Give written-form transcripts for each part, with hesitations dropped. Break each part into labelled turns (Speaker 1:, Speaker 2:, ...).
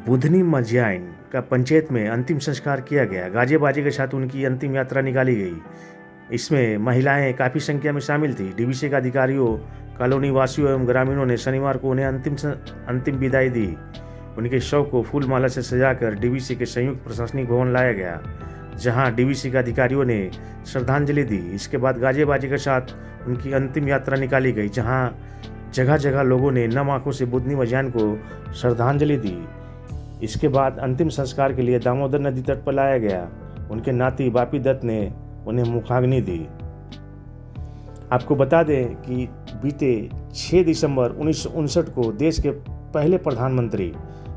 Speaker 1: बुधनी मज्याइन का पंचायत में अंतिम संस्कार किया गया। गाजे बाजे के साथ उनकी अंतिम यात्रा निकाली गई। इसमें महिलाएं काफ़ी संख्या में शामिल थी। डीवीसी के अधिकारियों, कॉलोनी वासियों एवं ग्रामीणों ने शनिवार को उन्हें अंतिम विदाई दी। उनके शव को फूल माला से सजाकर डीवीसी के संयुक्त प्रशासनिक भवन लाया गया, जहां डीवीसी के अधिकारियों ने श्रद्धांजलि दी। इसके बाद गाजे बाजे के साथ उनकी अंतिम यात्रा निकाली गई, जहां जगह जगह लोगों ने नम आंखों से बुधनी मज्याइन को श्रद्धांजलि दी। इसके बाद अंतिम संस्कार के लिए दामोदर नदी तट पर लाया गया। उनके नाती बापी दत्त ने उन्हें मुखाग्नि दी। आपको बता दें कि बीते 6 दिसंबर 1959 को देश के पहले प्रधानमंत्री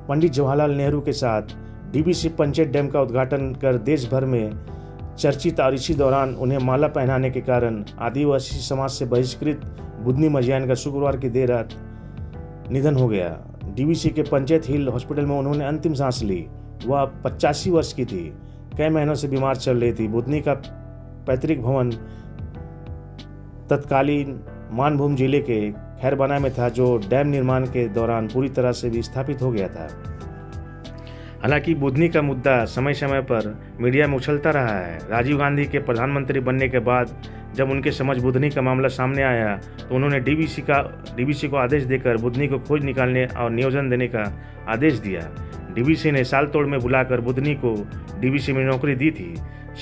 Speaker 1: पंडित जवाहरलाल नेहरू के साथ डीवीसी पंचायत डैम का उद्घाटन कर देश भर में चर्चित, और इसी दौरान उन्हें माला पहनाने के कारण आदिवासी समाज से बहिष्कृत बुधनी मज्याइन का शुक्रवार की देर रात निधन हो गया। डीवीसी के पंचायत हिल हॉस्पिटल में उन्होंने अंतिम सांस ली। वह 85 वर्ष की थी, कई महीनों से बीमार चल रही थी। बुधनी का पैतृक भवन तत्कालीन मानभूम जिले के खैरबना में था, जो डैम निर्माण के दौरान पूरी तरह से विस्थापित हो गया था। हालांकि बुधनी का मुद्दा समय समय पर मीडिया में उछलता रहा है। राजीव गांधी के प्रधानमंत्री बनने के बाद जब उनके समझ बुधनी का मामला सामने आया, तो उन्होंने डीवीसी को आदेश देकर बुधनी को खोज निकालने और नियोजन देने का आदेश दिया। डीवीसी ने सालतोड़ में बुलाकर बुधनी को डीवीसी में नौकरी दी थी।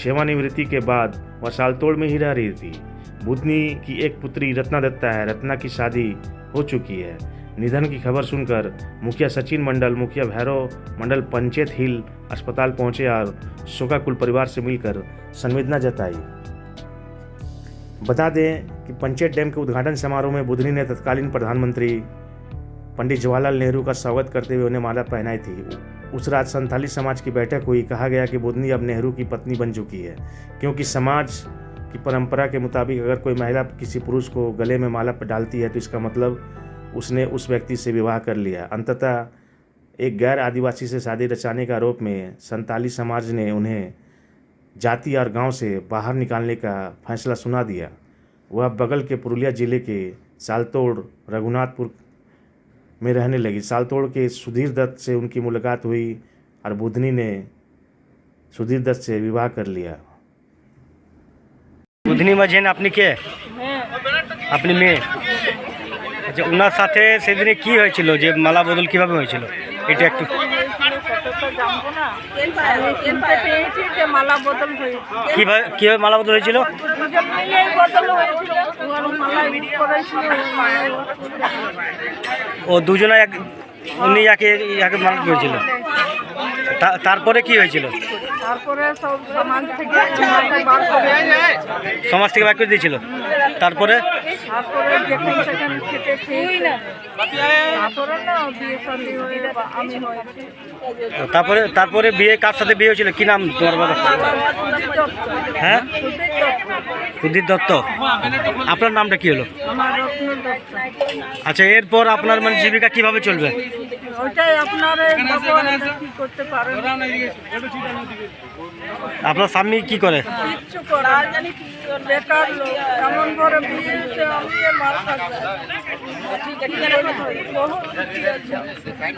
Speaker 1: सेवानिवृत्ति के बाद वह सालतोड़ में ही रह रही थी। बुधनी की एक पुत्री रत्ना दत्ता है। रत्ना की शादी हो चुकी है। निधन की खबर सुनकर मुखिया सचिन मंडल, मुखिया भैरव मंडल पंचायत हिल अस्पताल पहुंचे और शोकाकुल परिवार से मिलकर संवेदना जताई। बता दें कि पंचायत डैम के उद्घाटन समारोह में बुधनी ने तत्कालीन प्रधानमंत्री पंडित जवाहरलाल नेहरू का स्वागत करते हुए उन्हें माला पहनाई थी। उस रात संथाली समाज की बैठक हुई। कहा गया कि बुधनी अब नेहरू की पत्नी बन चुकी है, क्योंकि समाज की परंपरा के मुताबिक अगर कोई महिला किसी पुरुष को गले में माला डालती है तो इसका मतलब उसने उस व्यक्ति से विवाह कर लिया। अंततः एक गैर आदिवासी से शादी रचाने के आरोप में संताली समाज ने उन्हें जाति और गांव से बाहर निकालने का फैसला सुना दिया। वह बगल के पुरुलिया जिले के सालतोड़ रघुनाथपुर में रहने लगी। सालतोड़ के सुधीर दत्त से उनकी मुलाकात हुई और बुधनी ने सुधीर दत्त से विवाह कर लिया।
Speaker 2: বুধনি মজ্যাইন আপনি কে? আপনি মেয়ে? আচ্ছা, ওনার সাথে সেদিনে কি হয়েছিল, যে মালা বদল কিভাবে হয়েছিল এটা একটু কিভাবে মালা বদল হয়েছিল? ও দুজনে উনি ইয়াকে মালা হয়েছিল। তারপরে কি হয়েছিল?
Speaker 3: তারপরে সব সমাজ থেকে বার
Speaker 2: করে দিয়েছিল। তারপরে
Speaker 3: যেখানে সেখানে খেতে খেয়ে তারপরে না বিয়ে শাদী হয়ে আমি হয়েছি।
Speaker 2: তারপরে বিয়ে কার সাথে বিয়ে হয়েছিল? কি নাম তোমার বাবা? হ্যাঁ, সুধীর দত্ত। আপনার নামটা কি হলো?
Speaker 3: আমার রত্ন দত্ত।
Speaker 2: আচ্ছা, এরপর আপনার মানে জীবিকা কিভাবে চলবে?
Speaker 3: ওইটাই আপনার কি করতে পারেন।
Speaker 2: আপনার স্বামী কি করে?
Speaker 3: কিচ্ছু করে বেকার লোক। এমন করে বিয়েতে আমি মার খাচ্ছি।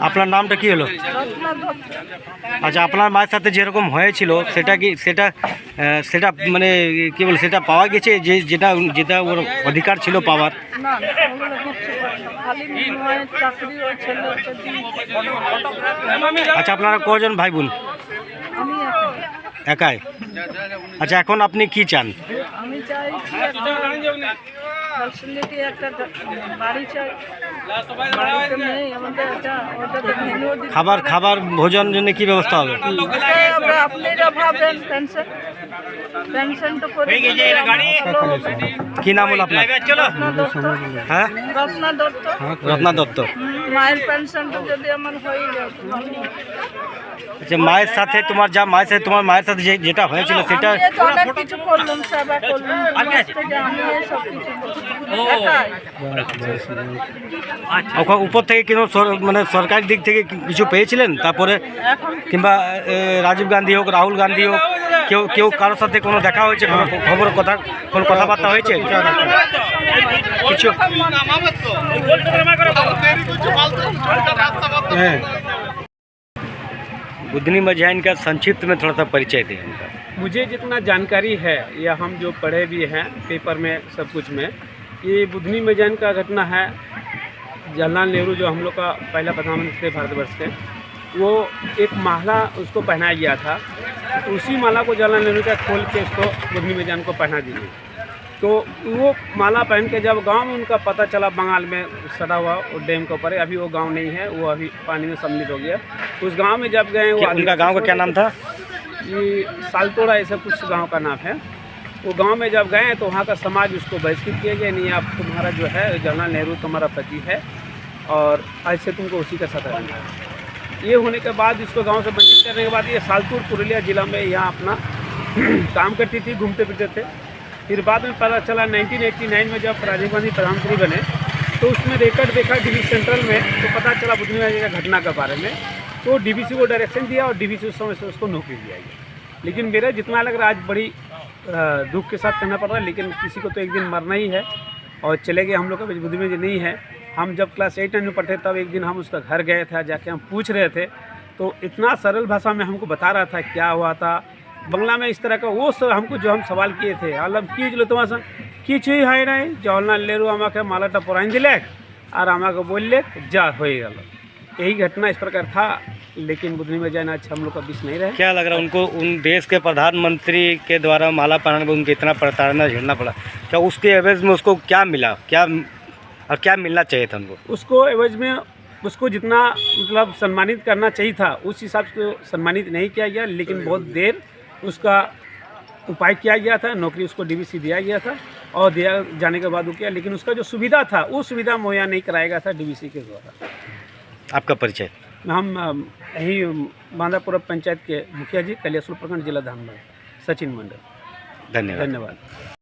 Speaker 2: আপনার নামটা কি হলো?
Speaker 3: রত্ন দত্ত।
Speaker 2: আচ্ছা, আপনার মায়ের সাথে যেরকম হয়েছিল সেটা কি সেটা মানে কি বলে সেটা পাওয়া গেছে, যেটা ওর অধিকার ছিল পাওয়ার?
Speaker 3: না, ওগুলো কিচ্ছু করে না। খালি মায়ের চাকরি ও ছেলেকে দিয়ে।
Speaker 2: আচ্ছা, আপনারা কজন ভাই বোন?
Speaker 3: আমি
Speaker 2: একাই? আচ্ছা, এখন আপনি কি চান?
Speaker 3: আমি চাই ফ্যাসিলিটি একটা বাড়ি চাই। বাড়িতে নেই আমাদের
Speaker 2: খাবার ভোজন জন্য কি ব্যবস্থা হবে?
Speaker 3: আপনারা ভাবেন পেনশন তো করে
Speaker 2: কি নাম হলো আপনার? হ্যাঁ, রত্না দত্ত।
Speaker 3: মায়ের পেনশনটা যদি আমার হয়ে যায়।
Speaker 2: আচ্ছা, মায়ের সাথে তোমার মায়ের সাথে যেটা হয়েছিল সেটা
Speaker 3: অনেক কিছু করলাম, সেবা করলাম, আমি সব কিছু
Speaker 2: উপর থেকে কিন্তু মানে সরকারি দিক থেকে কিছু পেয়েছিলেন? তারপরে কিংবা রাজীব গান্ধী হোক, রাহুল গান্ধী হোক, কেউ কারোর সাথে কোনো দেখা হয়েছে, কোনো কথাবার্তা হয়েছে কিছু? হ্যাঁ, बुधनी मजैन का संक्षिप्त में थोड़ा सा परिचय दें उनका।
Speaker 4: मुझे जितना जानकारी है या हम जो पढ़े भी हैं पेपर में सब कुछ में, ये बुधनी मजैन का घटना है। जवाहरलाल नेहरू जो हम लोग का पहला प्रधानमंत्री थे भारतवर्ष के, वो एक माला उसको पहनाया गया था, तो उसी माला को जवाहरलाल नेहरू का खोल के उसको बुधनी मजैन को पहना दी गई। तो वो माला पहन के जब गांव में उनका पता चला, बंगाल में सड़ा हुआ वो डैम के ऊपर है, अभी वो गांव नहीं है, वो अभी पानी में सम्मिलित हो गया। उस गांव में जब गए, वो
Speaker 2: उनका गांव का क्या नाम था?
Speaker 4: ये सालतोड़ा ऐसा कुछ गांव का नाम है। वो गांव में जब गए तो वहाँ का समाज उसको बहिष्कृत किया गया, नहीं आप तुम्हारा जो है जवाहरलाल नेहरू तुम्हारा पति है और आज से तुमको उसी का साथ रहना है। ये होने के बाद इसको गाँव से वंचित करने के बाद ये सालतूर पुरुलिया जिला में यहाँ अपना काम करती थी, घूमते फिरते थे। फिर बाद में पता चला 1989 में जब राजीव गांधी प्रधानमंत्री बने तो उसमें रिकॉर्ड देखा डीवीसी सेंट्रल में, तो पता चला बुधनी मजैन का घटना के बारे में। तो डीवीसी को डायरेक्शन दिया और डीवीसी उस समय से उसको नौकरी दिया गया। लेकिन मेरा जितना लग रहा है आज बड़ी दुख के साथ कहना पड़ रहा है, लेकिन किसी को तो एक दिन मरना ही है और चले गए। हम लोग का बुधनी मजैन नहीं है। हम जब क्लास 8 में पढ़ते तब एक दिन हम उसका घर गए थे, जाके हम पूछ रहे थे तो इतना सरल भाषा में हमको बता रहा था क्या हुआ था, बंगला में इस तरह का वो सब हमको जो हम सवाल किए थे, मतलब कि तुम्हारा किचुई है नहीं, जवाहरलाल नेहरू आमाके मालाटा पराइन दिले और आमाके बोलले जा हो गल। यही घटना इस प्रकार था, लेकिन बुधनी मजैन आज हम लोग का बीच नहीं रहे।
Speaker 2: क्या लग रहा है उनको उन देश के प्रधानमंत्री के द्वारा माला पहनाने में उनको इतना प्रताड़ना झेलना पड़ा, क्या उसके एवज में उसको क्या मिला, क्या और क्या मिलना चाहिए था उनको?
Speaker 4: उसको एवज में उसको जितना मतलब सम्मानित करना चाहिए था उस हिसाब से सम्मानित नहीं किया गया, लेकिन बहुत देर उसका उपाय किया गया था, नौकरी उसको डीवीसी दिया गया था और दिया जाने के बाद वो किया, लेकिन उसका जो सुविधा था वो सुविधा मुहैया नहीं कराया गया था डीवीसी के द्वारा।
Speaker 2: आपका परिचय?
Speaker 4: हम यही बांदापुरा पंचायत के मुखिया जी, कलियासुर प्रखंड, जिला धामबाग, सचिन मंडल।
Speaker 2: धन्यवाद।
Speaker 4: धन्यवाद।